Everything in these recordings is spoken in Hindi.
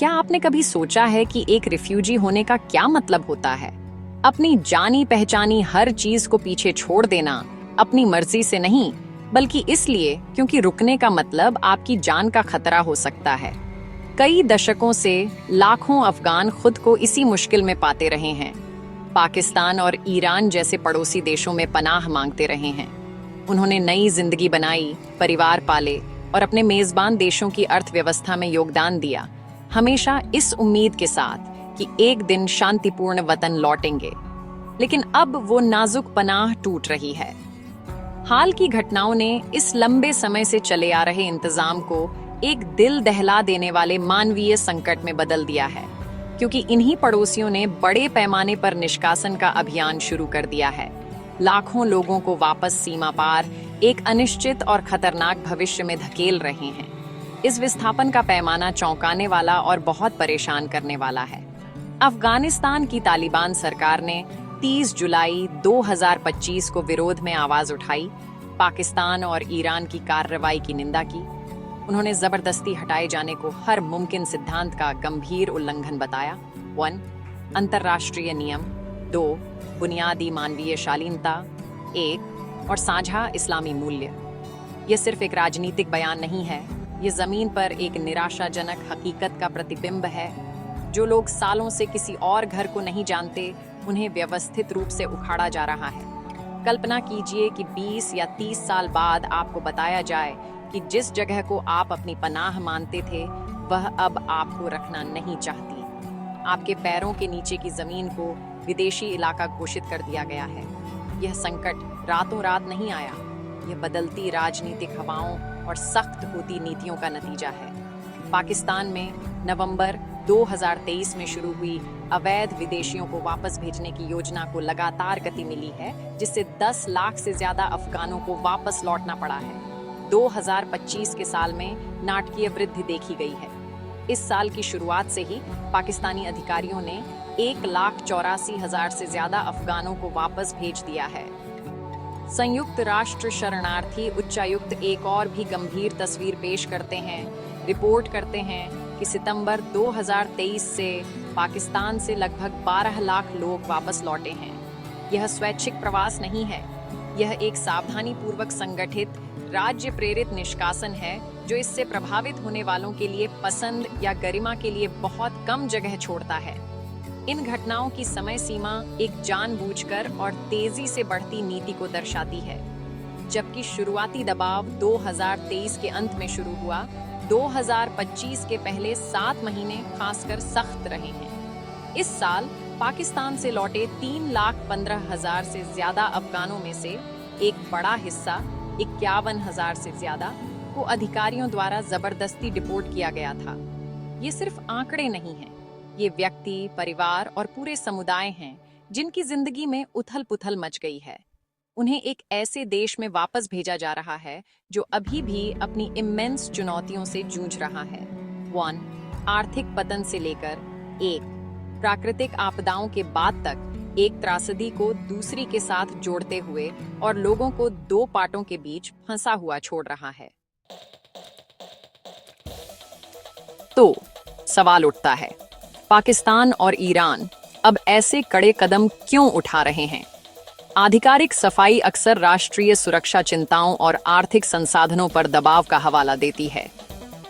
क्या आपने कभी सोचा है कि एक रिफ्यूजी होने का क्या मतलब होता है? अपनी जानी पहचानी हर चीज को पीछे छोड़ देना, अपनी मर्जी से नहीं, बल्कि इसलिए क्योंकि रुकने का मतलब आपकी जान का खतरा हो सकता है। कई दशकों से लाखों अफगान खुद को इसी मुश्किल में पाते रहे हैं। पाकिस्तान और ईरान जैसे पड़ोसी देशों में पनाह मांगते रहे हैं। उन्होंने नई जिंदगी बनाई, परिवार पाले और अपने मेजबान देशों की अर्थव्यवस्था में योगदान दिया, हमेशा इस उम्मीद के साथ कि एक दिन शांतिपूर्ण वतन लौटेंगे। लेकिन अब वो नाजुक पनाह टूट रही है। हाल की घटनाओं ने इस लंबे समय से चले आ रहे इंतजाम को एक दिल दहला देने वाले मानवीय संकट में बदल दिया है, क्योंकि इन्हीं पड़ोसियों ने बड़े पैमाने पर निष्कासन का अभियान शुरू कर दिया है। लाखों लोगों को वापस सीमा पार एक अनिश्चित और खतरनाक भविष्य में धकेल रहे हैं। इस विस्थापन का पैमाना चौंकाने वाला और बहुत परेशान करने वाला है। अफगानिस्तान की तालिबान सरकार ने 30 जुलाई 2025 को विरोध में आवाज उठाई, पाकिस्तान और ईरान की कार्रवाई की निंदा की। उन्होंने जबरदस्ती हटाए जाने को हर मुमकिन सिद्धांत का गंभीर उल्लंघन बताया। 1. अंतर्राष्ट्रीय नियम। 2. बुनियादी मानवीय शालीनता। 1. और साझा इस्लामी मूल्य। यह सिर्फ एक राजनीतिक बयान नहीं है, ये जमीन पर एक निराशाजनक हकीकत का प्रतिबिंब है। जो लोग सालों से किसी और घर को नहीं जानते, उन्हें व्यवस्थित रूप से उखाड़ा जा रहा है। कल्पना कीजिए कि 20 या 30 साल बाद आपको बताया जाए कि जिस जगह को आप अपनी पनाह मानते थे, वह अब आपको रखना नहीं चाहती। आपके पैरों के नीचे की जमीन को विदेशी इलाका घोषित कर दिया गया है। यह संकट रातों रात नहीं आया, यह बदलती राजनीतिक हवाओं और सख्त होती नीतियों का नतीजा है। पाकिस्तान में नवंबर 2023 में शुरू हुई अवैध विदेशियों को वापस भेजने की योजना को लगातार गति मिली है, जिससे 10 लाख से ज्यादा अफगानों को वापस लौटना पड़ा है। 2025 के साल में नाटकीय वृद्धि देखी गई है। इस साल की शुरुआत से ही पाकिस्तानी अधिकारियों ने 1,84,000 से ज्यादा अफगानों को वापस भेज दिया है। संयुक्त राष्ट्र शरणार्थी उच्चायुक्त एक और भी गंभीर तस्वीर पेश करते हैं। रिपोर्ट करते हैं कि सितंबर 2023 से पाकिस्तान से लगभग 12 लाख लोग वापस लौटे हैं। यह स्वैच्छिक प्रवास नहीं है, यह एक सावधानीपूर्वक संगठित राज्य प्रेरित निष्कासन है, जो इससे प्रभावित होने वालों के लिए पसंद या गरिमा के लिए बहुत कम जगह छोड़ता है। इन घटनाओं की समय सीमा एक जानबूझकर और तेजी से बढ़ती नीति को दर्शाती है। जबकि शुरुआती दबाव 2023 के अंत में शुरू हुआ, 2025 के पहले 7 महीने खासकर सख्त रहे हैं। इस साल पाकिस्तान से लौटे 3,15,000 से ज्यादा अफगानों में से एक बड़ा हिस्सा 51,000 से ज्यादा को अधिकारियों द्वारा जबरदस्ती डिपोर्ट किया गया था। ये सिर्फ आंकड़े नहीं हैं, ये व्यक्ति, परिवार और पूरे समुदाय हैं जिनकी जिंदगी में उथल-पुथल मच गई है। उन्हें एक ऐसे देश में वापस भेजा जा रहा है जो अभी भी अपनी इमेंस चुनौतियों से जूझ रहा है। 1. आर्थिक पतन से लेकर 1. प्राकृतिक आपदाओं के बाद तक एक त्रासदी को दूसरी के साथ जोड़ते हुए और लोगों को 2 पाटों के बीच फंसा हुआ छोड़ रहा है। तो सवाल उठता है, पाकिस्तान और ईरान अब ऐसे कड़े कदम क्यों उठा रहे हैं? आधिकारिक सफाई अक्सर राष्ट्रीय सुरक्षा चिंताओं और आर्थिक संसाधनों पर दबाव का हवाला देती है।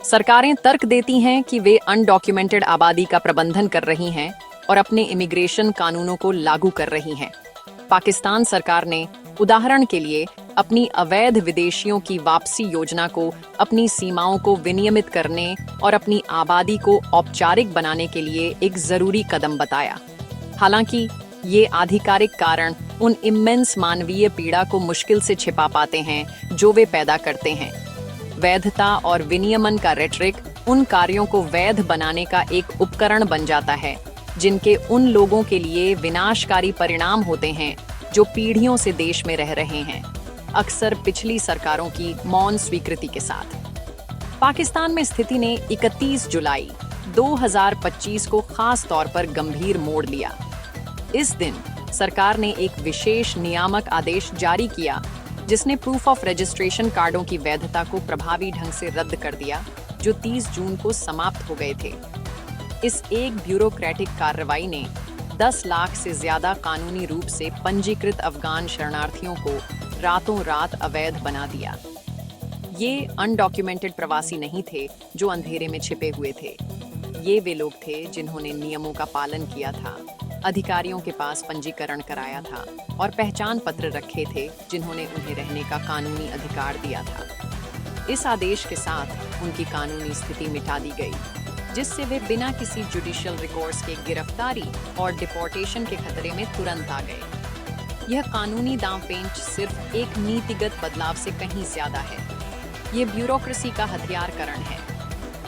सरकारें तर्क देती हैं कि वे अनडॉक्यूमेंटेड आबादी का प्रबंधन कर रही हैं और अपने इमिग्रेशन कानूनों को लागू कर रही हैं। पाकिस्तान सरकार ने उदाहरण के लिए अपनी अवैध विदेशियों की वापसी योजना को अपनी सीमाओं को विनियमित करने और अपनी आबादी को औपचारिक बनाने के लिए एक जरूरी कदम बताया। हालांकि ये आधिकारिक कारण उन इमेंस मानवीय पीड़ा को मुश्किल से छिपा पाते हैं जो वे पैदा करते हैं। वैधता और विनियमन का रेटरिक उन कार्यों को वैध बनाने का एक उपकरण बन जाता है जिनके उन लोगों के लिए विनाशकारी परिणाम होते हैं जो पीढ़ियों से देश में रह रहे हैं, अक्सर पिछली सरकारों की मौन स्वीकृति के साथ। पाकिस्तान में स्थिति ने 31 जुलाई 2025 को खास तौर पर गंभीर मोड़ लिया। इस दिन सरकार ने एक विशेष नियामक आदेश जारी किया जिसने प्रूफ ऑफ रजिस्ट्रेशन कार्डों की वैधता को प्रभावी ढंग से रद्द कर दिया, जो 30 जून को समाप्त हो गए थे। इस एक ब्यूरोक्रेटिक कार्रवाई ने 10 लाख से ज्यादा कानूनी रूप से पंजीकृत अफगान शरणार्थियों को रातों रात अवैध बना दिया। ये अनडॉक्यूमेंटेड प्रवासी नहीं थे जो अंधेरे में छिपे हुए थे। ये वे लोग थे जिन्होंने नियमों का पालन किया था, अधिकारियों के पास पंजीकरण कराया था और पहचान पत्र रखे थे जिन्होंने उन्हें रहने का कानूनी अधिकार दिया था। इस आदेश के साथ उनकी कानूनी स्थिति मिटा दी गई, जिससे वे बिना किसी जुडिशियल रिकॉर्ड्स के गिरफ्तारी और डिपोर्टेशन के खतरे में तुरंत आ गए। यह कानूनी दांवपेंच सिर्फ एक नीतिगत बदलाव से कहीं ज्यादा है। ये ब्यूरोक्रेसी का हथियारकरण है।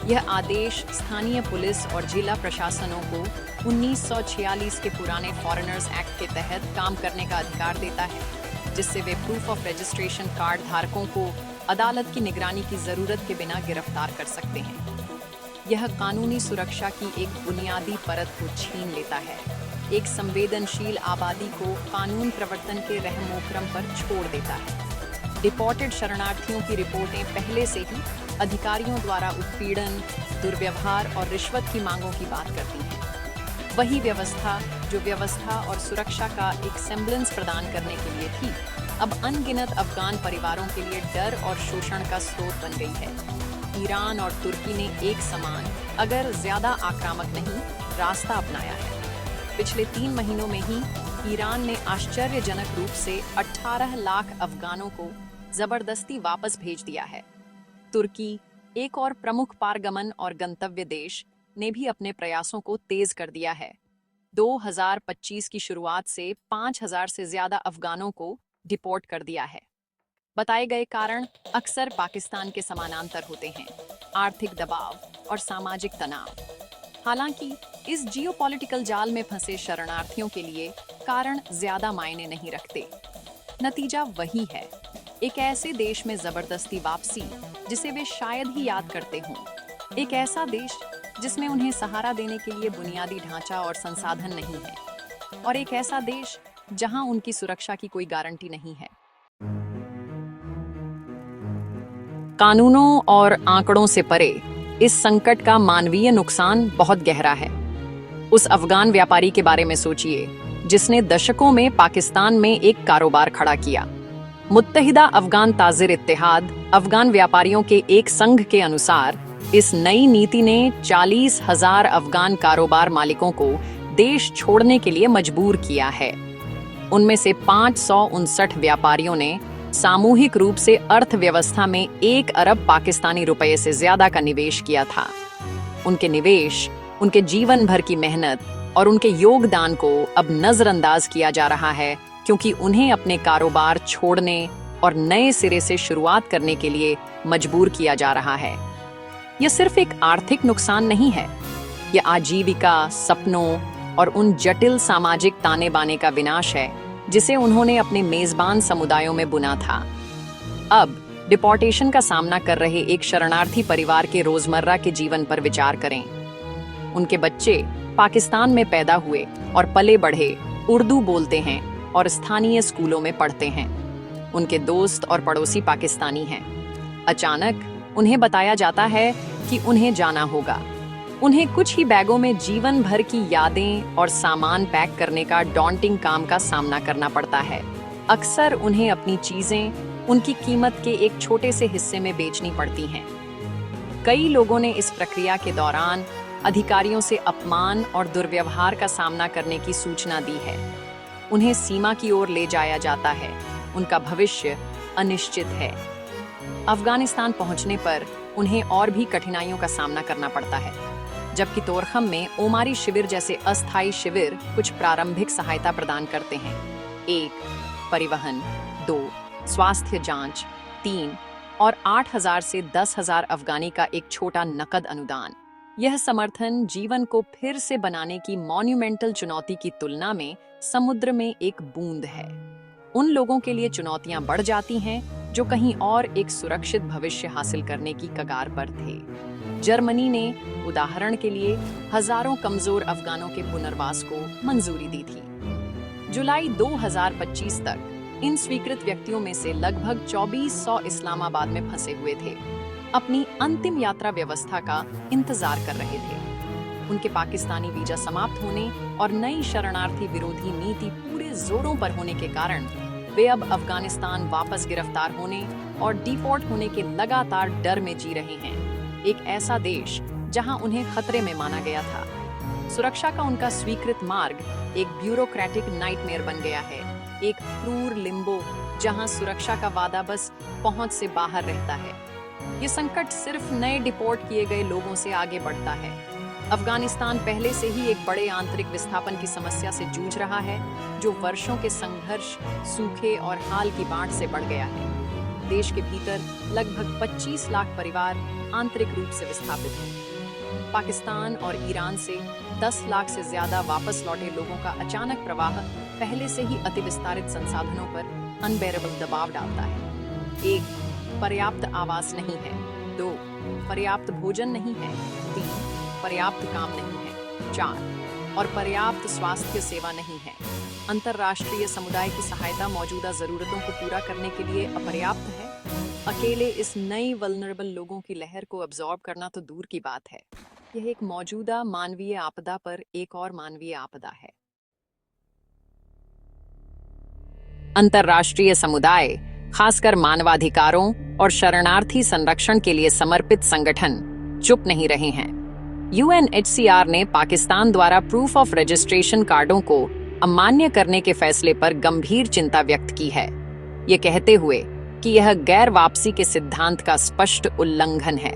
यह आदेश स्थानीय पुलिस और जिला प्रशासनों को 1946 के पुराने फॉरेनर्स एक्ट के तहत काम करने का अधिकार देता है, जिससे वे प्रूफ ऑफ रजिस्ट्रेशन कार्ड धारकों को अदालत की निगरानी की जरूरत के बिना गिरफ्तार कर सकते हैं। यह कानूनी सुरक्षा की एक बुनियादी परत को छीन लेता है, एक संवेदनशील आबादी को कानून प्रवर्तन के रहमोकरम पर छोड़ देता है। डिपोर्टेड शरणार्थियों की रिपोर्टें पहले से ही अधिकारियों द्वारा उत्पीड़न, दुर्व्यवहार और रिश्वत की मांगों की बात करती हैं। वही व्यवस्था जो व्यवस्था और सुरक्षा का एक सेम्बलेंस प्रदान करने के लिए थी, अब अनगिनत अफगान परिवारों के लिए डर और शोषण का स्रोत बन गई है। ईरान और तुर्की ने एक समान, अगर ज्यादा आक्रामक नहीं, रास्ता अपनाया है। पिछले 3 महीनों में ही ईरान ने आश्चर्यजनक रूप से 18 लाख अफगानों को जबरदस्ती वापस भेज दिया है। तुर्की, एक और प्रमुख पारगमन और गंतव्य देश, ने भी अपने प्रयासों को तेज कर दिया है। 2025 की शुरुआत से 5,000 से ज्यादा अफगानों को डिपोर्ट कर दिया है। बताए गए कारण अक्सर पाकिस्तान के समानांतर होते हैं: आर्थिक दबाव और सामाजिक तनाव। हालांकि इस जियोपॉलिटिकल जाल में फंसे शरणार्थियों के लिए कारण ज्यादा मायने नहीं रखते। नतीजा वही है, एक ऐसे देश में जबरदस्ती वापसी जिसे वे शायद ही याद करते हों। एक ऐसा देश जिसमें उन्हें सहारा देने के लिए बुनियादी ढांचा और संसाधन नहीं है, और एक ऐसा देश जहां उनकी सुरक्षा की कोई गारंटी नहीं है। कानूनों और आंकड़ों से परे इस संकट का मानवीय नुकसान बहुत गहरा है। उस अफगान व्यापारी के बारे में सोचिए जिसने दशकों में पाकिस्तान में एक कारोबार खड़ा किया। मुत्तहिदा अफगान ताजिर इत्तेहाद अफगान व्यापारियों के एक संघ के अनुसार इस नई नीति ने 40,000 अफगान कारोबार मालिकों को देश छोड़ने के लिए मजबूर किया है। उनमें से 559 व्यापारियों ने सामूहिक रूप से अर्थव्यवस्था में 1 अरब पाकिस्तानी रुपए से ज्यादा का निवेश किया था। उनके निवेश, उनके जीवन भर की मेहनत और उनके योगदान को अब नजरअंदाज किया जा रहा है, क्योंकि उन्हें अपने कारोबार छोड़ने और नए सिरे से शुरुआत करने के लिए मजबूर किया जा रहा है। यह सिर्फ एक आर्थिक नुकसान नहीं है, यह आजीविका, सपनों और उन जटिल सामाजिक ताने बाने का विनाश है जिसे उन्होंने अपने मेजबान समुदायों में बुना था। अब डिपोर्टेशन का सामना कर रहे एक शरणार्थी परिवार के रोजमर्रा के जीवन पर विचार करें। उनके बच्चे पाकिस्तान में पैदा हुए और पले बढ़े, उर्दू बोलते हैं और स्थानीय स्कूलों में पढ़ते हैं। उनके दोस्त और पड़ोसी पाकिस्तानी हैं। अचानक उन्हें बताया जाता है कि उन्हें जाना होगा। उन्हें कुछ ही बैगों में जीवन भर की यादें और सामान पैक करने का डॉन्टिंग काम का सामना करना पड़ता है। अक्सर उन्हें अपनी चीजें उनकी कीमत के एक छोटे से हिस्से में बेचनी पड़ती हैं। कई लोगों ने इस प्रक्रिया के दौरान अधिकारियों से अपमान और दुर्व्यवहार का सामना करने की सूचना दी है। उन्हें सीमा की ओर ले जाया जाता है। उनका भविष्य अनिश्चित है। अफगानिस्तान पहुंचने पर उन्हें और भी कठिनाइयों का सामना करना पड़ता है, जबकि तोरखम में ओमारी शिविर जैसे अस्थायी शिविर कुछ प्रारंभिक सहायता प्रदान करते हैं। 1. परिवहन, 2. स्वास्थ्य जांच, 3. और 8,000 से 10,000 अफगानी का एक छोटा नकद अनुदान। यह समर्थन जीवन को फिर से बनाने की मॉन्यूमेंटल चुनौती की तुलना में समुद्र में एक बूंद है। उन लोगों के लिए चुनौतियां बढ़ जाती हैं जो कहीं और एक सुरक्षित भविष्य हासिल करने की कगार पर थे। जर्मनी ने उदाहरण के लिए हजारों कमजोर अफगानों के पुनर्वास को मंजूरी दी थी। जुलाई 2025 तक इन स्वीकृत व्यक्तियों में से लगभग 2400 इस्लामाबाद में फंसे हुए थे, अपनी अंतिम यात्रा व्यवस्था का इंतजार कर रहे थे। उनके पाकिस्तानी वीजा समाप्त होने और नई शरणार्थी विरोधी नीति पूरे जोरों पर होने के कारण वे अब अफगानिस्तान वापस गिरफ्तार होने और डिपोर्ट होने के लगातार डर में जी रहे हैं। एक ऐसा देश जहां उन्हें खतरे में माना गया था। सुरक्षा का उनका स्वीकृत मार्ग एक ब्यूरोक्रेटिक नाइटमेयर बन गया है, एक क्रूर लिम्बो जहां सुरक्षा का वादा बस पहुंच से बाहर रहता है। ये संकट सिर्फ नए डिपोर्ट किए गए लोगों से आगे बढ़ता है। अफगानिस्तान पहले से ही एक बड़े आंतरिक विस्थापन की समस्या से जूझ रहा है, जो वर्षों के संघर्ष, सूखे और हाल की बाढ़ से बढ़ गया है। देश के भीतर लगभग 25 लाख परिवार आंतरिक रूप से विस्थापित हैं। पाकिस्तान और ईरान से 10 लाख से ज्यादा वापस लौटे लोगों का अचानक प्रवाह पहले से ही अतिविस्तारित संसाधनों पर अनबेरेबल दबाव डालता है। 1. पर्याप्त आवास नहीं है। 2. पर्याप्त भोजन नहीं है। 3. पर्याप्त काम नहीं है। 4. और पर्याप्त स्वास्थ्य सेवा नहीं है। अंतर्राष्ट्रीय समुदाय की सहायता मौजूदा जरूरतों को पूरा करने के लिए अपर्याप्त है। अकेले इस नई वल्नरेबल लोगों की लहर को अब्सॉर्ब करना तो दूर की बात है, यह एक मौजूदा मानवीय आपदा पर एक और मानवीय आपदा है। अंतर्राष्ट्रीय समुदाय, खासकर मानवाधिकारों और शरणार्थी संरक्षण के लिए समर्पित संगठन चुप नहीं रहे हैं। UNHCR ने पाकिस्तान द्वारा प्रूफ ऑफ रजिस्ट्रेशन कार्डों को अमान्य करने के फैसले पर गंभीर चिंता व्यक्त की है, ये कहते हुए कि यह गैर वापसी के सिद्धांत का स्पष्ट उल्लंघन है।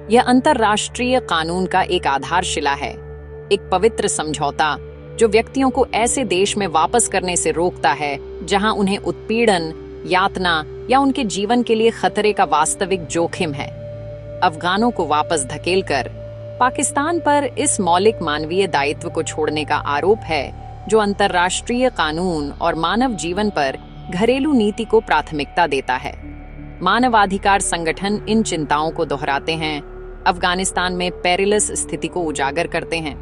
यह अंतर्राष्ट्रीय कानून का एक आधारशिला है, एक पवित्र समझौता जो व्यक्तियों को ऐसे देश में वापस करने से रोकता है जहां उन्हें उत्पीड़न, यातना या उनके जीवन के लिए खतरे का वास्तविक जोखिम है। अफगानों को वापस धकेलकर पाकिस्तान पर इस मौलिक मानवीय दायित्व को छोड़ने का आरोप है, जो अंतर्राष्ट्रीय कानून और मानव जीवन पर घरेलू नीति को प्राथमिकता देता है। मानवाधिकार संगठन इन चिंताओं को दोहराते हैं, अफगानिस्तान में पेरिलस स्थिति को उजागर करते हैं।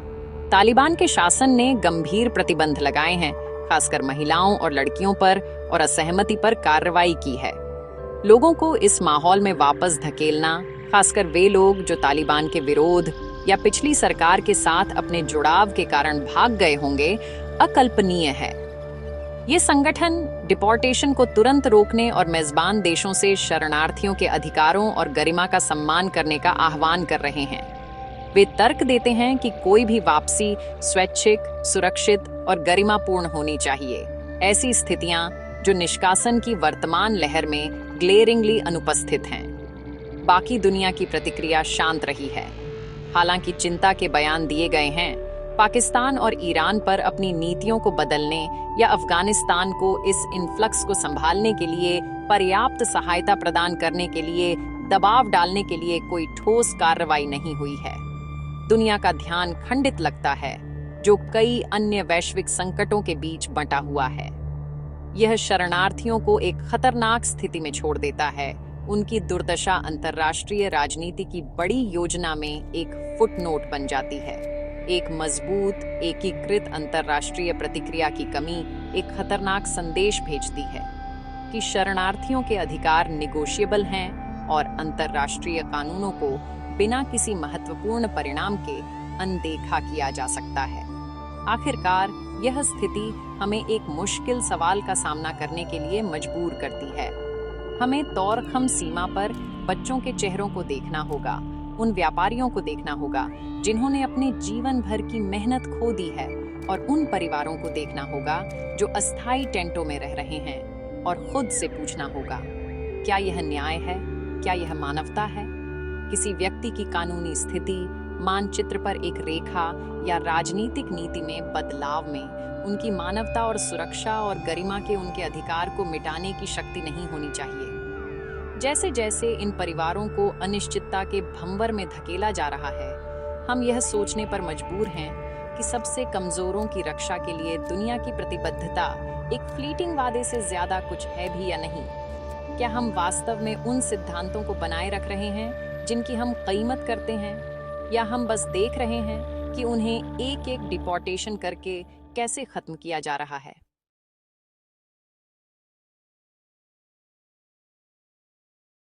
तालिबान के शासन ने गंभीर प्रतिबंध लगाए हैं, खासकर महिलाओं और लड़कियों पर, और असहमति पर कार्रवाई की है। लोगों को इस माहौल में वापस धकेलना, खासकर वे लोग जो तालिबान के विरोध या पिछली सरकार के साथ अपने जुड़ाव के कारण भाग गए होंगे, अकल्पनीय है। ये संगठन डिपोर्टेशन को तुरंत रोकने और मेजबान देशों से शरणार्थियों के अधिकारों और गरिमा का सम्मान करने का आह्वान कर रहे हैं। वे तर्क देते हैं कि कोई भी वापसी स्वैच्छिक, सुरक्षित और गरिमापूर्ण होनी चाहिए। ऐसी स्थितियां जो निष्कासन की वर्तमान लहर में ग्लेरिंगली अनुपस्थित हैं। बाकी दुनिया की प्रतिक्रिया शांत रही है। हालांकि चिंता के बयान दिए गए हैं, पाकिस्तान और ईरान पर अपनी नीतियों को बदलने या अफगानिस्तान को इस इन्फ्लक्स को संभालने के लिए पर्याप्त सहायता प्रदान करने के लिए दबाव डालने के लिए कोई ठोस कार्रवाई नहीं हुई है। दुनिया का ध्यान खंडित लगता है, जो कई अन्य वैश्विक संकटों के बीच बंटा हुआ है। यह शरणार्थियों को एक खतरनाक स्थिति में छोड़ देता है। उनकी दुर्दशा अंतर्राष्ट्रीय राजनीति की बड़ी योजना में एक फुटनोट बन जाती है। एक मजबूत, एकीकृत अंतर्राष्ट्रीय प्रतिक्रिया की कमी एक खतरनाक संदेश भेजती है कि शरणार्थियों के अधिकार निगोशिएबल हैं और अंतर्राष्ट्रीय कानूनों को बिना किसी महत्वपूर्ण परिणाम के अनदेखा किया जा सकता है। आखिरकार यह स्थिति हमें एक मुश्किल सवाल का सामना करने के लिए मजबूर करती है। हमें तौरखम सीमा पर बच्चों के चेहरों को देखना होगा, उन व्यापारियों को देखना होगा जिन्होंने अपने जीवन भर की मेहनत खो दी है, और उन परिवारों को देखना होगा जो अस्थायी टेंटों में रह रहे हैं, और खुद से पूछना होगा, क्या यह न्याय है? क्या यह मानवता है? किसी व्यक्ति की कानूनी स्थिति, मानचित्र पर एक रेखा या राजनीतिक नीति में बदलाव में उनकी मानवता और सुरक्षा और गरिमा के उनके अधिकार को मिटाने की शक्ति नहीं होनी चाहिए। जैसे जैसे इन परिवारों को अनिश्चितता के भंवर में धकेला जा रहा है, हम यह सोचने पर मजबूर हैं कि सबसे कमजोरों की रक्षा के लिए दुनिया की प्रतिबद्धता एक फ्लीटिंग वादे से ज्यादा कुछ है भी या नहीं। क्या हम वास्तव में उन सिद्धांतों को बनाए रख रहे हैं जिनकी हम कीमत करते हैं, या हम बस देख रहे हैं कि उन्हें एक एक डिपोर्टेशन करके कैसे खत्म किया जा रहा है?